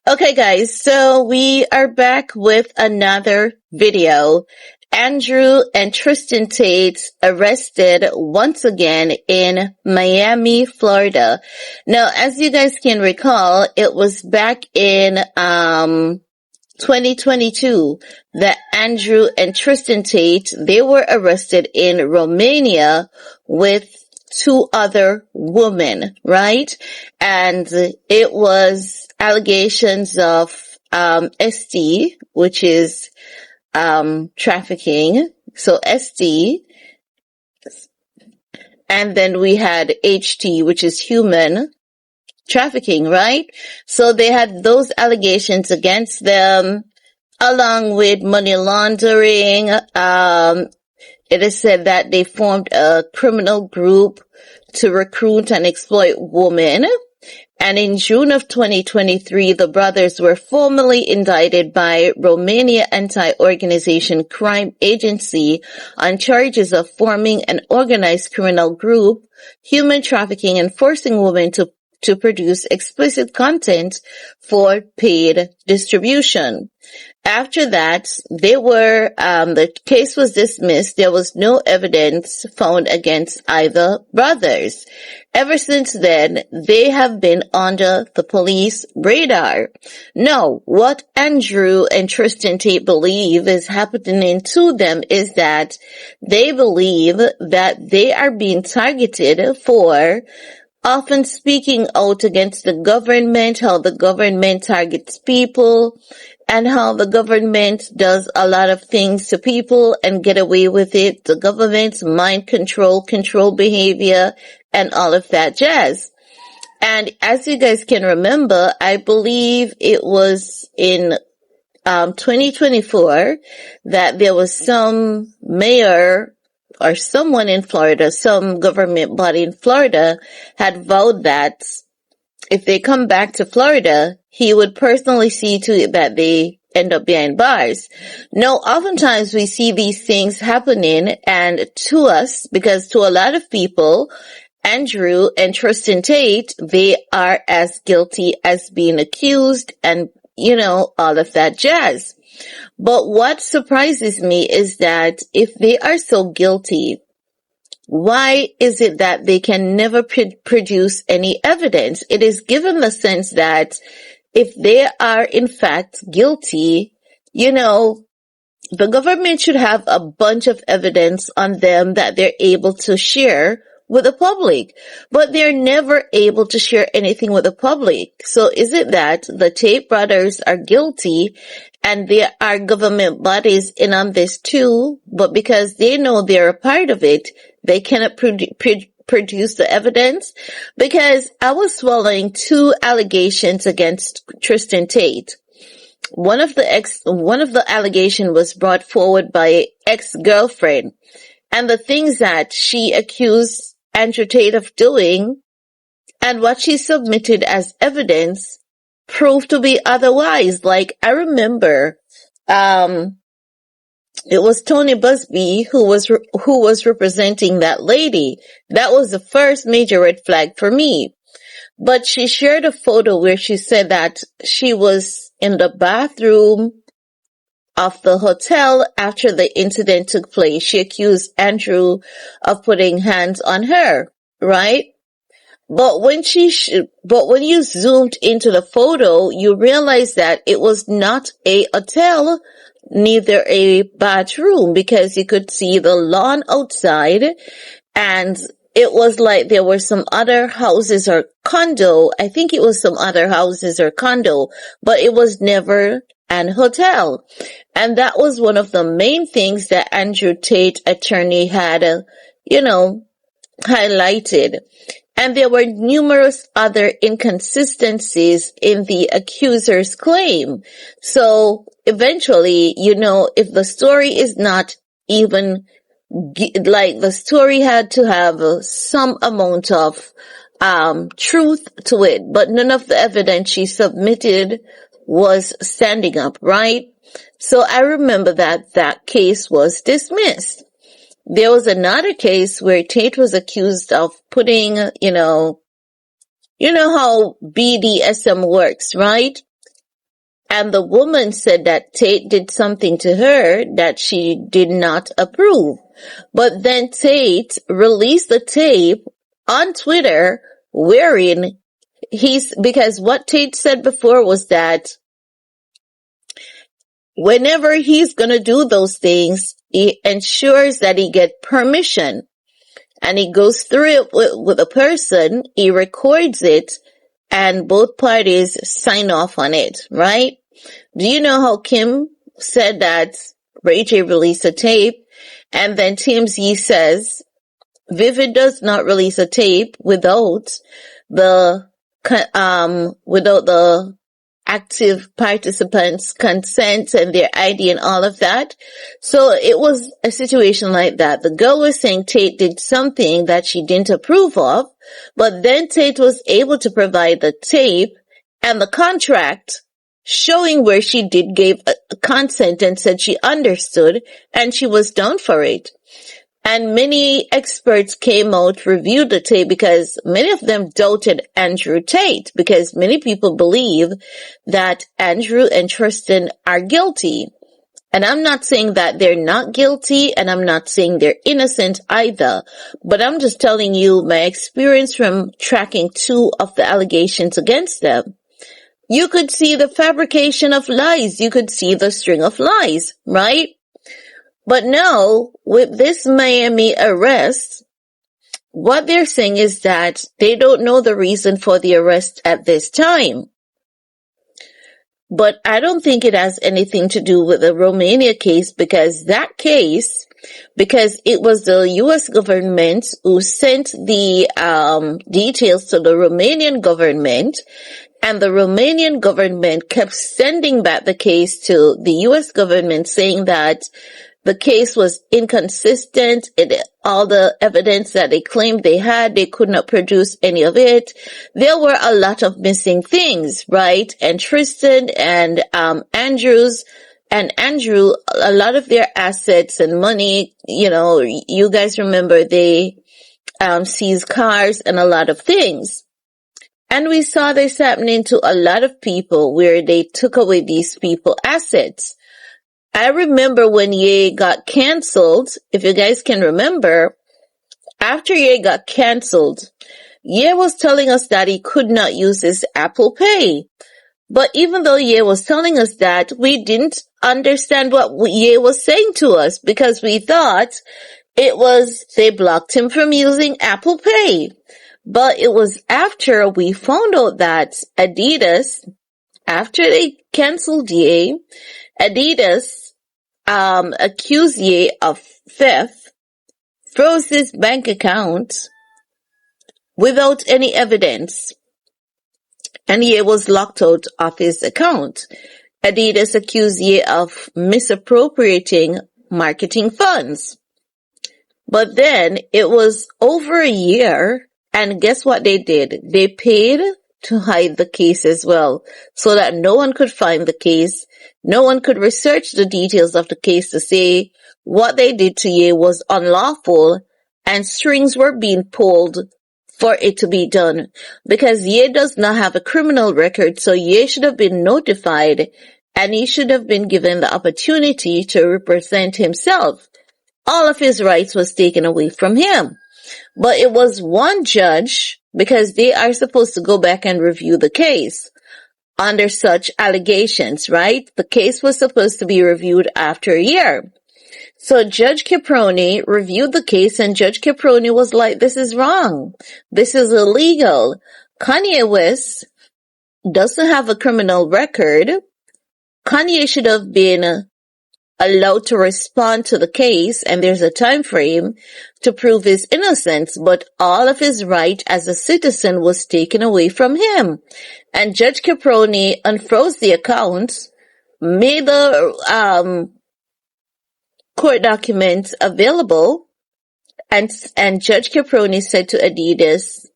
Okay, guys, so we are back with another video. Andrew and Tristan Tate arrested once again in Miami, Florida. Now, as you guys can recall, it was back in 2022 that Andrew and Tristan Tate, they were arrested in Romania with two other women, right? And it was allegations of ST, which is trafficking. So ST, and then we had HT, which is human trafficking, right? So they had those allegations against them, along with money laundering. It is said that they formed a criminal group to recruit and exploit women. And in June of 2023, the brothers were formally indicted by Romania Anti-Organization Crime Agency on charges of forming an organized criminal group, human trafficking, and forcing women to produce explicit content for paid distribution. After that, the case was dismissed. There was no evidence found against either brothers. Ever since then, they have been under the police radar. Now, what Andrew and Tristan Tate believe is happening to them is that they believe that they are being targeted for often speaking out against the government, how the government targets people, and how the government does a lot of things to people and get away with it. The government's mind control behavior, and all of that jazz. And as you guys can remember, I believe it was in 2024 that there was some mayor or someone in Florida, some government body in Florida had vowed that if they come back to Florida, he would personally see to it that they end up behind bars. Now, oftentimes we see these things happening, and to us, because to a lot of people, Andrew and Tristan Tate, they are as guilty as being accused and, all of that jazz. But what surprises me is that if they are so guilty, why is it that they can never produce any evidence? It is given the sense that if they are in fact guilty, the government should have a bunch of evidence on them that they're able to share with the public, but they're never able to share anything with the public. So is it that the Tate brothers are guilty and there are government bodies in on this too, but because they know they're a part of it, they cannot produce the evidence? Because I was swallowing two allegations against Tristan Tate. One of the allegation was brought forward by an ex-girlfriend, and the things that she accused Andrew Tate of doing and what she submitted as evidence proved to be otherwise. Like, I remember, it was Tony Busby who was representing that lady. That was the first major red flag for me. But she shared a photo where she said that she was in the bathroom of the hotel after the incident took place. She accused Andrew of putting hands on her, right? But when you zoomed into the photo, you realize that it was not a hotel, neither a bathroom, because you could see the lawn outside, and it was like there were some other houses or condo. I think it was some other houses or condo, but it was never an hotel. And that was one of the main things that Andrew Tate attorney had, highlighted. And there were numerous other inconsistencies in the accuser's claim. So eventually, if the story is not even the story had to have some amount of truth to it, but none of the evidence she submitted was standing up, right? So I remember that case was dismissed. There was another case where Tate was accused of putting, you know how BDSM works, right? And the woman said that Tate did something to her that she did not approve. But then Tate released the tape on Twitter wherein because what Tate said before was that whenever he's going to do those things, he ensures that he get permission. And he goes through it with a person, he records it, and both parties sign off on it, right? Do you know how Kim said that Ray J released a tape, and then TMZ says Vivid does not release a tape without the active participants' consent and their ID and all of that. So it was a situation like that. The girl was saying Tate did something that she didn't approve of, but then Tate was able to provide the tape and the contract showing where she did give a consent and said she understood and she was down for it. And many experts came out, reviewed the tape because many of them doubted Andrew Tate because many people believe that Andrew and Tristan are guilty. And I'm not saying that they're not guilty and I'm not saying they're innocent either, but I'm just telling you my experience from tracking two of the allegations against them. You could see the fabrication of lies. You could see the string of lies, right? But now, with this Miami arrest, what they're saying is that they don't know the reason for the arrest at this time. But I don't think it has anything to do with the Romania case because it was the U.S. government who sent the details to the Romanian government, and the Romanian government kept sending back the case to the U.S. government saying that the case was inconsistent. All the evidence that they claimed they had, they could not produce any of it. There were a lot of missing things, right? And Tristan and Andrew, a lot of their assets and money, you guys remember they seized cars and a lot of things. And we saw this happening to a lot of people where they took away these people's assets. I remember when Ye got canceled, if you guys can remember, after Ye got canceled, Ye was telling us that he could not use his Apple Pay. But even though Ye was telling us that, we didn't understand what Ye was saying to us because we thought it was they blocked him from using Apple Pay. But it was after we found out that Adidas, after they canceled Ye, Adidas accused Ye of theft, froze his bank account without any evidence, and Ye was locked out of his account. Adidas accused Ye of misappropriating marketing funds. But then it was over a year, and guess what they did? They paid to hide the case as well, so that no one could find the case. No one could research the details of the case to say what they did to Ye was unlawful and strings were being pulled for it to be done. Because Ye does not have a criminal record, so Ye should have been notified and he should have been given the opportunity to represent himself. All of his rights was taken away from him. But it was one judge, because they are supposed to go back and review the case under such allegations, right? The case was supposed to be reviewed after a year. So Judge Caproni reviewed the case and Judge Caproni was like, this is wrong. This is illegal. Kanye West doesn't have a criminal record. Kanye should have been allowed to respond to the case, and there's a time frame to prove his innocence, but all of his right as a citizen was taken away from him. And Judge Caproni unfroze the accounts, made the court documents available, and Judge Caproni said to Adidas,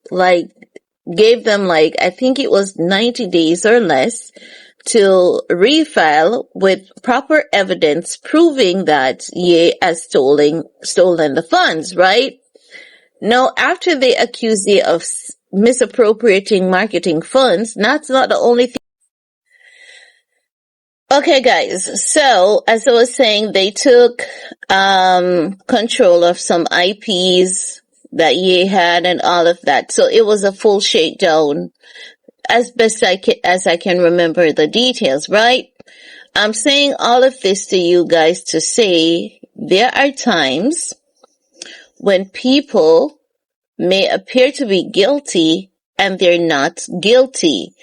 gave them I think it was 90 days or less to refile with proper evidence proving that Ye has stolen the funds, right? Now, after they accuse Ye of misappropriating marketing funds, that's not the only thing. Okay, guys. So, as I was saying, they took control of some IPs that Ye had and all of that. So it was a full shakedown, as best as I can remember the details, right? I'm saying all of this to you guys to say there are times when people may appear to be guilty and they're not guilty.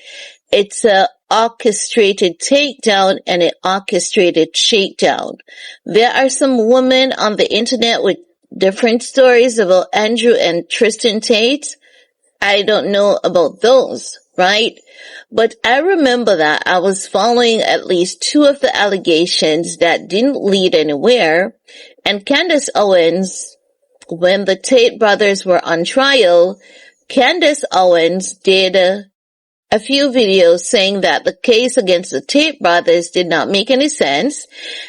It's a orchestrated takedown and an orchestrated shakedown. There are some women on the internet with different stories about Andrew and Tristan Tate. I don't know about those, right? But I remember that I was following at least two of the allegations that didn't lead anywhere. And Candace Owens, when the Tate brothers were on trial, Candace Owens did a few videos saying that the case against the Tate brothers did not make any sense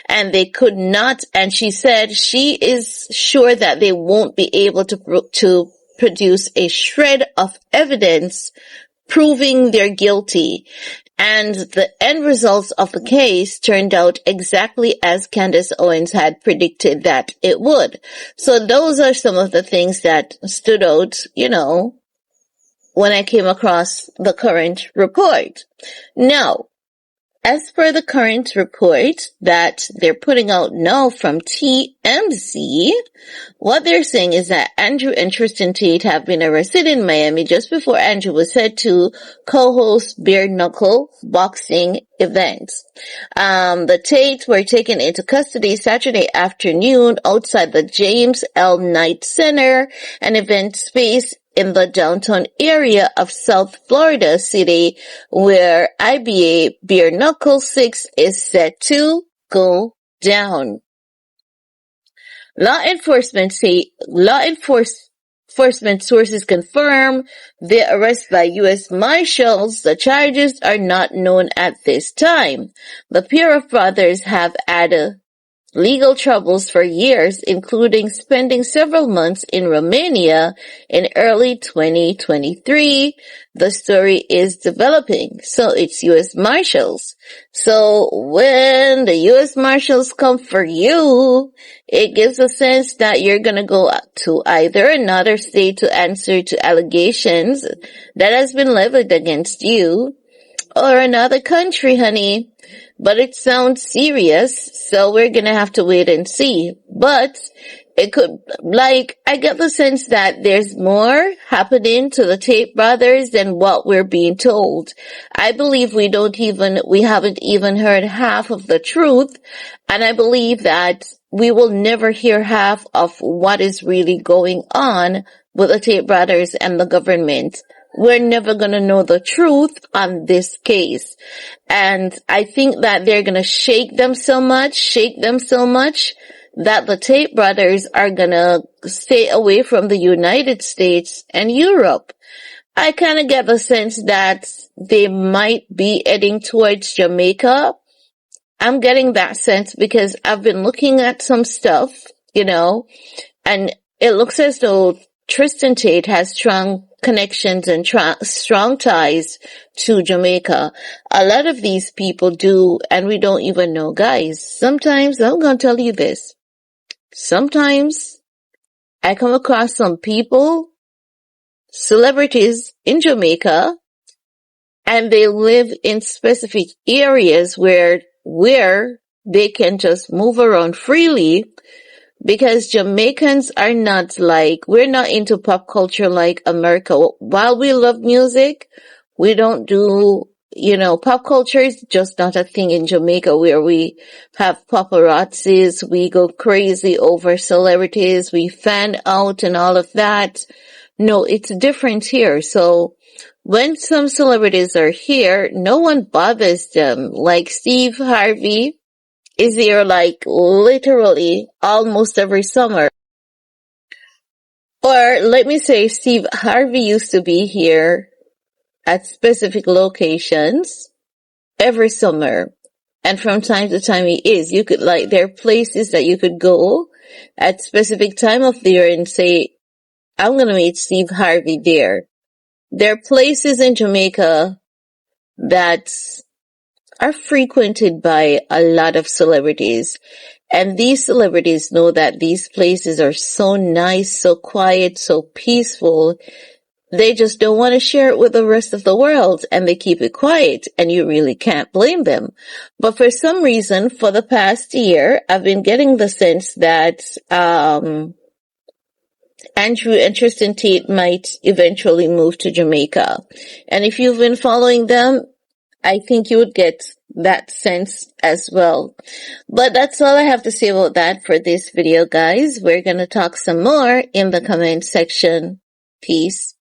and they could not, and she said she is sure that they won't be able to produce a shred of evidence proving they're guilty. And the end results of the case turned out exactly as Candace Owens had predicted that it would. So those are some of the things that stood out, when I came across the current report. Now, as per the current report that they're putting out now from TMZ, what they're saying is that Andrew and Tristan Tate have been arrested in Miami just before Andrew was said to co-host bare knuckle boxing events. The Tates were taken into custody Saturday afternoon outside the James L. Knight Center, an event space in the downtown area of South Florida City, where IBA Bare Knuckle 6 is set to go down. Law enforcement sources confirm the arrest by U.S. Marshals. The charges are not known at this time. The pair of brothers have had legal troubles for years, including spending several months in Romania in early 2023. The story is developing. So it's U.S. Marshals. So when the U.S. Marshals come for you, it gives a sense that you're going to go to either another state to answer to allegations that has been leveled against you, or another country, honey. But it sounds serious, so we're gonna have to wait and see. But it could, I get the sense that there's more happening to the Tate brothers than what we're being told. I believe we haven't even heard half of the truth, and I believe that we will never hear half of what is really going on with the Tate brothers and the government. We're never going to know the truth on this case. And I think that they're going to shake them so much that the Tate brothers are going to stay away from the United States and Europe. I kind of get the sense that they might be heading towards Jamaica. I'm getting that sense because I've been looking at some stuff, and it looks as though Tristan Tate has strong connections and strong ties to Jamaica. A lot of these people do, and we don't even know. Guys, sometimes, I'm going to tell you this, sometimes I come across some people, celebrities in Jamaica, and they live in specific areas where they can just move around freely. Because Jamaicans are not we're not into pop culture like America. While we love music, we don't do, pop culture is just not a thing in Jamaica where we have paparazzis, we go crazy over celebrities, we fan out and all of that. No, it's different here. So when some celebrities are here, no one bothers them. Like Steve Harvey is here literally almost every summer. Or let me say Steve Harvey used to be here at specific locations every summer. And from time to time he is. You could there are places that you could go at specific time of the year and say, I'm going to meet Steve Harvey there. There are places in Jamaica that are frequented by a lot of celebrities. And these celebrities know that these places are so nice, so quiet, so peaceful. They just don't want to share it with the rest of the world, and they keep it quiet, and you really can't blame them. But for some reason, for the past year, I've been getting the sense that Andrew and Tristan Tate might eventually move to Jamaica. And if you've been following them, I think you would get that sense as well. But that's all I have to say about that for this video, guys. We're going to talk some more in the comment section. Peace.